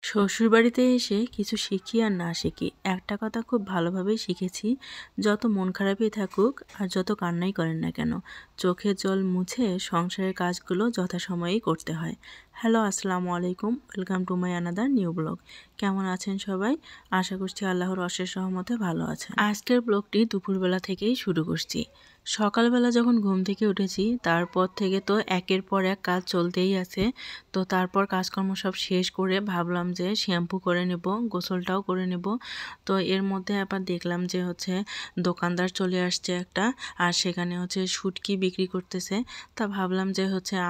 শ্বশুরবাড়িতে এসে কিছু শিখি আর না শিখি একটা কথা খুব ভালোভাবেই শিখেছি, যত মন খারাপই থাকুক আর যত কান্নাই করেন না কেন, চোখের জল মুছে সংসারের কাজগুলো যথাসময়েই করতে হয়। হ্যালো, আসসালামু আলাইকুম, welcome to my another new blog. কেমন আছেন সবাই? আশা করছি আল্লাহর অশেষ রহমতে ভালো আছেন। আজকের ব্লগটি দুপুরবেলা থেকেই শুরু করছি। সকালবেলা যখন ঘুম থেকে উঠেছি তারপর থেকে তো একের পর এক কাজ চলতেই আছে। তো তারপর কাজকর্ম সব শেষ করে ভাবলাম যে শ্যাম্পু করে নেব, গোসলটাও করে নেব। তো এর মধ্যে আবার দেখলাম যে দোকানদার চলে আসছে একটা, আর সেখানে শুটকি বিক্রি করতেছে। তা ভাবলাম যে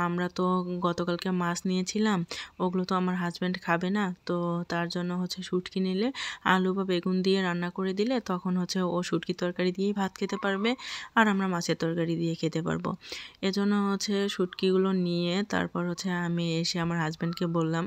আমরা তো গতকালকে মাছ নিয়েছিলাম, ওগুলো তো আমার হাজব্যান্ড খাবে না, তো তার জন্য শুটকি নিলে আলু বা বেগুন দিয়ে রান্না করে দিলে তখন ও শুটকি তরকারি দিয়েই ভাত খেতে পারবে, আর আমরা মাছের তরকারি দিয়ে খেতে পারবো। এজন্য শুটকিগুলো নিয়ে তারপর আমি এসে আমার হাজব্যান্ডকে বললাম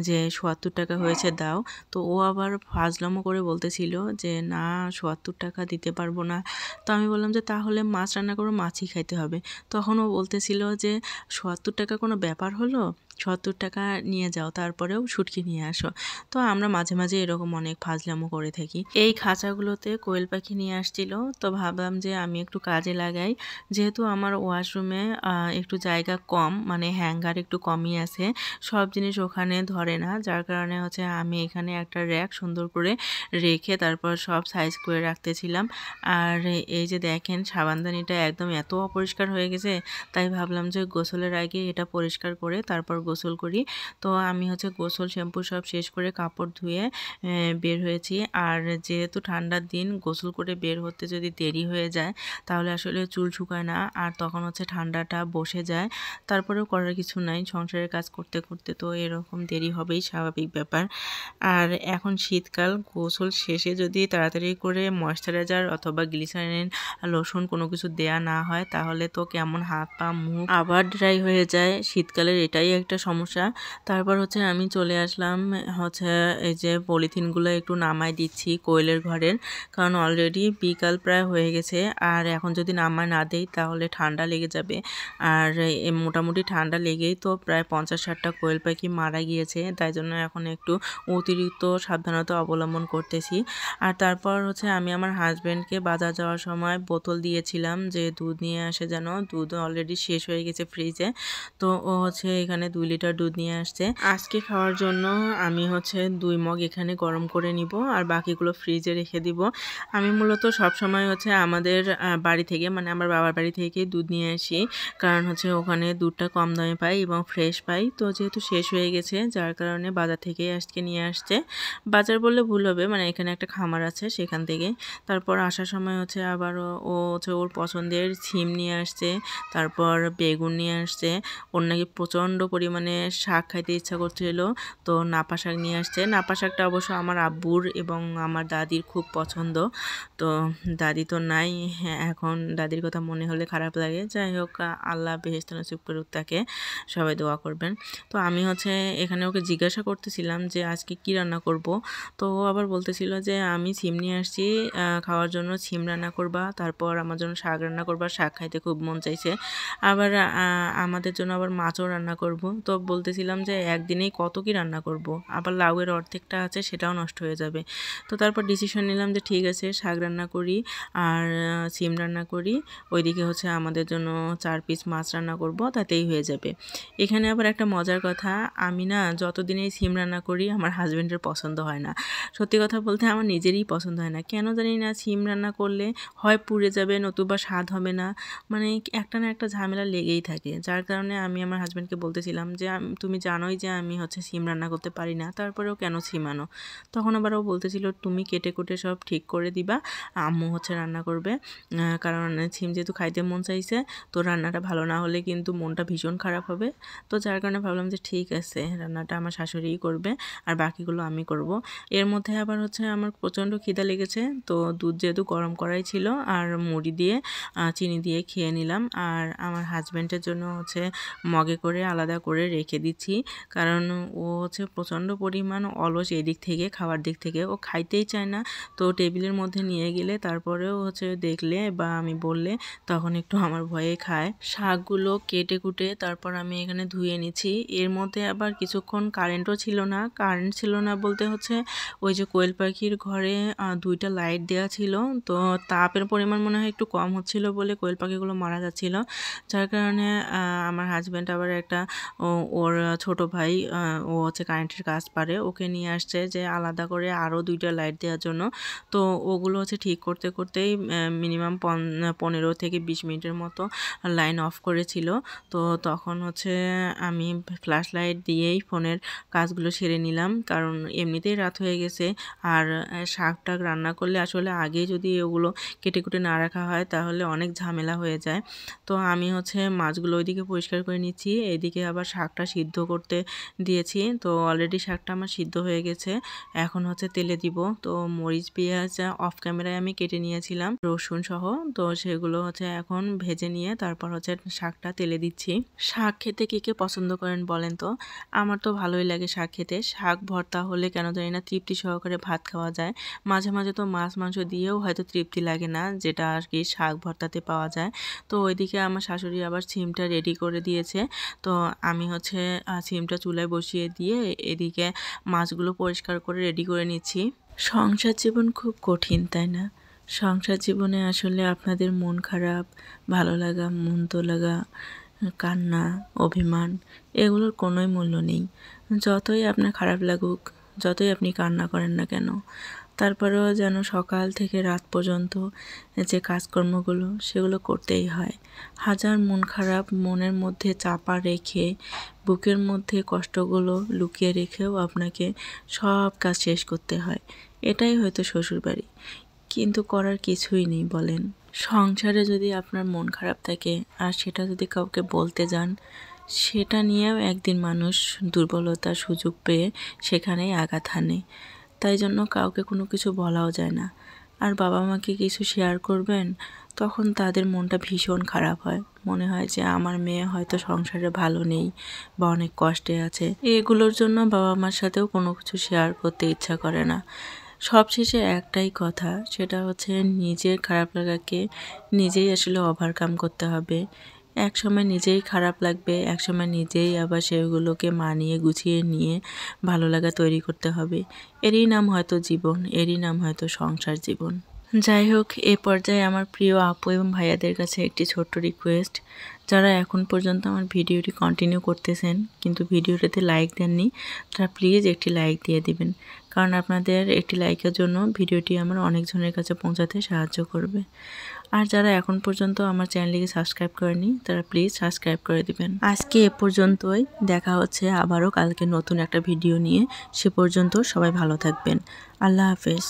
যে ৭৪ টাকা হয়েছে দাও। তো ও আবার ফাজলামো করে বলতেছিল যে না, ৭৪ টাকা দিতে পারবো না। তো আমি বললাম যে তাহলে মাছ রান্না করো, মাছই খাইতে হবে। তখন ও বলতেছিল যে ৭৪ টাকা কোনো ব্যাপার হলো, ৭৪ টাকা নিয়ে যাও, তারপরেও শুটকি নিয়ে আসো। তো আমরা মাঝে মাঝে এরকম অনেক ফাজলামো করে থাকি। এই খাঁচাগুলোতে কোয়েল পাখি নিয়ে আসছিল, তো ভাবলাম যে আমি একটু কাজে লাগাই। যেহেতু আমার ওয়াশরুমে একটু জায়গা কম, মানে হ্যাঙ্গার একটু কমই আছে, সব জিনিস ওখানে ধরে না, যার কারণে আমি এখানে একটা র্যাক সুন্দর করে রেখে তারপর সব সাইজ করে রাখতেছিলাম। আর এই যে দেখেন, সাবানদানিটা একদম এত অপরিষ্কার হয়ে গেছে, তাই ভাবলাম যে গোসলের আগে এটা পরিষ্কার করে তারপর গোসল করি। তো আমি গোসল শ্যাম্পু সব শেষ করে কাপড় ধুয়ে বের হয়েছি। আর যেহেতু ঠান্ডার দিন, গোসল করে বের হতে যদি দেরি হয়ে যায় তাহলে আসলে চুল শুকায় না, আর তখন ঠান্ডাটা বসে যায়। তারপরেও করার কিছু নাই, সংসারের কাজ করতে করতে তো এরকম দেরি হবেই, স্বাভাবিক ব্যাপার। আর এখন শীতকাল, গোসল শেষে যদি তাড়াতাড়ি করে ময়েশ্চারাইজার অথবা গ্লিসারিন, লোশন কোনো কিছু দেয়া না হয় তাহলে তো কেমন হাত পা মুখ আবার ড্রাই হয়ে যায়। শীতকালের এটাই একটা সমস্যা। তারপর আমি চলে আসলাম এই যে পলিথিনগুলো একটু নামাই দিচ্ছি কোয়েলের ঘরের, কারণ অলরেডি বিকাল প্রায় হয়ে গেছে, আর এখন যদি নামায় না দেই তাহলে ঠান্ডা লেগে যাবে। আর মোটামুটি ঠান্ডা লেগেই তো প্রায় 50-60টা কোয়েল পাখি মারা গিয়েছে, তাই জন্য এখন একটু অতিরিক্ত সাবধানতা অবলম্বন করতেছি। আর তারপর আমি আমার হাজব্যান্ডকে বাজার যাওয়ার সময় বোতল দিয়েছিলাম যে দুধ নিয়ে আসে, যেন দুধ অলরেডি শেষ হয়ে গেছে ফ্রিজে। তো ও এখানে 2 লিটার দুধ নিয়ে আসছে আজকে খাওয়ার জন্য। আমি 2 মগ এখানে গরম করে নিব, আর বাকিগুলো ফ্রিজে রেখে দিব। আমি মূলত সবসময় আমাদের বাড়ি থেকে, মানে আমার বাবার বাড়ি থেকে দুধ নিয়ে আসি, কারণ ওখানে দুধটা কম দামে পাই এবং ফ্রেশ পাই। তো যেহেতু শেষ হয়ে গেছে, যার কারণে বাজার থেকে আজকে নিয়ে আসছে। বাজার বললে ভুল হবে, মানে এখানে একটা খামার আছে সেখান থেকে। তারপর আসার সময় আবার ও ওর পছন্দের সিম নিয়ে আসছে, তারপর বেগুন নিয়ে আসছে। ওর নাকি প্রচণ্ড পরিমাণে শাক খাইতে ইচ্ছা করছিল, তো নাপা শাক নিয়ে আসছে। নাপা শাকটা অবশ্য আমার আব্বুর এবং আমার দাদির খুব পছন্দ। তো দাদি তো নাই, হ্যাঁ, এখন দাদির কথা মনে হলে খারাপ লাগে। যাই হোক, আল্লাহ বেহেশতে নসিব করুক তাকে, সবাই দোয়া করবেন। তো আমি এখানে ওকে জিজ্ঞাসা করতেছিলাম যে আজকে কি রান্না করব। তো ও আবার বলতেছিল যে আমি সিম নিয়ে আসছি খাওয়ার জন্য, সিম রান্না করবা, তারপর আমার জন্য শাক রান্না করবা, শাক খাইতে খুব মন চাইছে। আবার আমাদের জন্য আবার মাছও রান্না করব। তো বলতেছিলাম যে একদিনেই কত কি রান্না করব, আবার লাউয়ের অর্ধেকটা আছে সেটাও নষ্ট হয়ে যাবে। তো তারপর ডিসিশন নিলাম যে ঠিক আছে, শাক রান্না করি আর সিম রান্না করি, ওইদিকে আমাদের জন্য 4 পিস মাছ রান্না করব, তাতেই হয়ে যাবে। এখানে আবার একটা মজার কথা, আমি না যতদিনই সিম রান্না করি আমার হাজব্যান্ডের পছন্দ হয় না। সত্যি কথা বলতে আমার নিজেরই পছন্দ হয় না, কেন জানি না। সিম রান্না করলে হয় পুড়ে যাবে, নতুবা স্বাদ হবে না, মানে একটা না একটা ঝামেলা লেগেই থাকে। যার কারণে আমি আমার হাজব্যান্ডকে বলতেছিলাম যে তুমি জানোই যে আমি সিম রান্না করতে পারি না, তারপরেও কেন সিম আনো। তখন আবার ও বলতেছিল তুমি কেটে কুটে সব ঠিক করে দিবা, আম্মু রান্না করবে, কারণ সিম যেহেতু খাইতে মন চাইছে, তো রান্নাটা ভালো না হলে কিন্তু মনটা ভীষণ খারাপ হবে। তো যার কারণে ভাবলাম যে ঠিক আছে, রান্নাটা আমার শাশুড়িই করবে আর বাকিগুলো আমি করব। এর মধ্যে আবার আমার প্রচণ্ড খিদা লেগেছে, তো দুধ যেহেতু গরম করাই ছিল আর মুড়ি দিয়ে চিনি দিয়ে খেয়ে নিলাম। আর আমার হাজব্যান্ডের জন্য মগে করে আলাদা করে করে রেখে দিচ্ছি, কারণ ও হচ্ছে প্রচণ্ড পরিমাণ অলস এদিক থেকে, খাওয়ার দিক থেকে ও খাইতেই চায় না। তো টেবিলের মধ্যে নিয়ে গেলে তারপরেও হচ্ছে দেখলে বা আমি বললে তখন একটু আমার ভয়ে খায়। শাকগুলো কেটে কুটে তারপর আমি এখানে ধুয়ে নিচ্ছি। এর মধ্যে আবার কিছুক্ষণ কারেন্টও ছিল না। কারেন্ট ছিল না বলতে হচ্ছে ওই যে কোয়েল পাখির ঘরে 2টা লাইট দেওয়া ছিল। তো তাপের পরিমাণ মনে হয় একটু কম হচ্ছিল বলে কোয়েল পাখিগুলো মারা যাচ্ছিল। যার কারণে আমার হাজব্যান্ড আবার একটা ওর ছোট ভাই, ও হচ্ছে কারেন্টের কাজ পারে, ওকে নিয়ে আসছে যে আলাদা করে আরও 2টা লাইট দেওয়ার জন্য। তো ওগুলো হচ্ছে ঠিক করতে করতেই মিনিমাম 15 থেকে 20 মিনিটের মতো লাইন অফ করেছিল। তো তখন হচ্ছে আমি ফ্ল্যাশ লাইট দিয়েই ফোনের কাজগুলো সেরে নিলাম, কারণ এমনিতেই রাত হয়ে গেছে। আর শাক টাক রান্না করলে আসলে আগেই যদি ওগুলো কেটে কুটে না রাখা হয় তাহলে অনেক ঝামেলা হয়ে যায়। তো আমি হচ্ছে মাছগুলো ওইদিকে পরিষ্কার করে নিচ্ছি, এইদিকে আবার শাকটা সিদ্ধ করতে দিয়েছি। তো অলরেডি শাকটা আমার সিদ্ধ হয়ে গেছে, এখন হচ্ছে তেলে দিব। তো মরিচ পেঁয়াজ অফ ক্যামেরায় আমি কেটে নিয়েছিলাম রসুন সহ, তো সেগুলো হচ্ছে এখন ভেজে নিয়ে তারপর হচ্ছে শাকটা তেলে দিচ্ছি। শাক খেতে কে কে পছন্দ করেন বলেন তো? আমার তো ভালোই লাগে শাক খেতে। শাক ভর্তা হলে কেন জানি না তৃপ্তি সহকারে ভাত খাওয়া যায়। মাঝে মাঝে তো মাছ মাংস দিয়েও হয়তো তৃপ্তি লাগে না, যেটা আর কি শাক ভর্তাতে পাওয়া যায়। তো ওইদিকে আমার শাশুড়ি আবার সিমটা রেডি করে দিয়েছে। তো আমি হচ্ছে সিমটা চুলায় বসিয়ে দিয়ে এদিকে মাছগুলো পরিষ্কার করে রেডি করে নিচ্ছি। সংসার জীবন খুব কঠিন, তাই না? সংসার জীবনে আসলে আপনাদের মন খারাপ, ভালো লাগা, মন্দ লাগা, কান্না, অভিমান, এগুলোর কোনোই মূল্য নেই। যতই আপনার খারাপ লাগুক, যতই আপনি কান্না করেন না কেন, তারপরেও যেন সকাল থেকে রাত পর্যন্ত যে কাজকর্মগুলো সেগুলো করতেই হয়। হাজার মন খারাপ মনের মধ্যে চাপা রেখে, বুকের মধ্যে কষ্টগুলো লুকিয়ে রেখেও আপনাকে সব কাজ শেষ করতে হয়। এটাই হয়তো শ্বশুরবাড়ি, কিন্তু করার কিছুই নেই বলেন। সংসারে যদি আপনার মন খারাপ থাকে আর সেটা যদি কাউকে বলতে যান, সেটা নিয়েও একদিন মানুষ দুর্বলতার সুযোগ পেয়ে সেখানেই আঘাত হানে। তাই জন্য কাউকে কোনো কিছু বলাও যায় না। আর বাবা মাকে কিছু শেয়ার করবেন, তখন তাদের মনটা ভীষণ খারাপ হয়। মনে হয় যে আমার মেয়ে হয়তো সংসারে ভালো নেই বা অনেক কষ্টে আছে। এগুলোর জন্য বাবা মার সাথেও কোনো কিছু শেয়ার করতে ইচ্ছা করে না। সবশেষে একটাই কথা, সেটা হচ্ছে নিজের খারাপ লাগাকে নিজেই আসলে ওভারকাম করতে হবে। একসময় নিজেই খারাপ লাগবে, একসময় নিজেই আবার সেগুলোকে মানিয়ে গুছিয়ে নিয়ে ভালো লাগা তৈরি করতে হবে। এরই নাম হয়তো জীবন, এরই নাম হয়তো সংসার জীবন। যাই হোক, এ পর্যায়ে আমার প্রিয় আপু এবং ভাইয়াদের কাছে একটি ছোট্ট রিকোয়েস্ট, যারা এখন পর্যন্ত আমার ভিডিওটি কন্টিনিউ করতেছেন কিন্তু ভিডিওটাতে লাইক দেননি, তারা প্লিজ একটি লাইক দিয়ে দিবেন, কারণ আপনাদের একটি লাইকের জন্য ভিডিওটি আমার অনেকজনের কাছে পৌঁছাতে সাহায্য করবে। আর যারা এখন পর্যন্ত আমার চ্যানেলটিকে সাবস্ক্রাইব করেনি, তারা প্লিজ সাবস্ক্রাইব করে দিবেন। আজকে এ পর্যন্তই, দেখা হচ্ছে আবারও কালকে নতুন একটা ভিডিও নিয়ে। সে পর্যন্ত সবাই ভালো থাকবেন। আল্লাহ হাফেজ।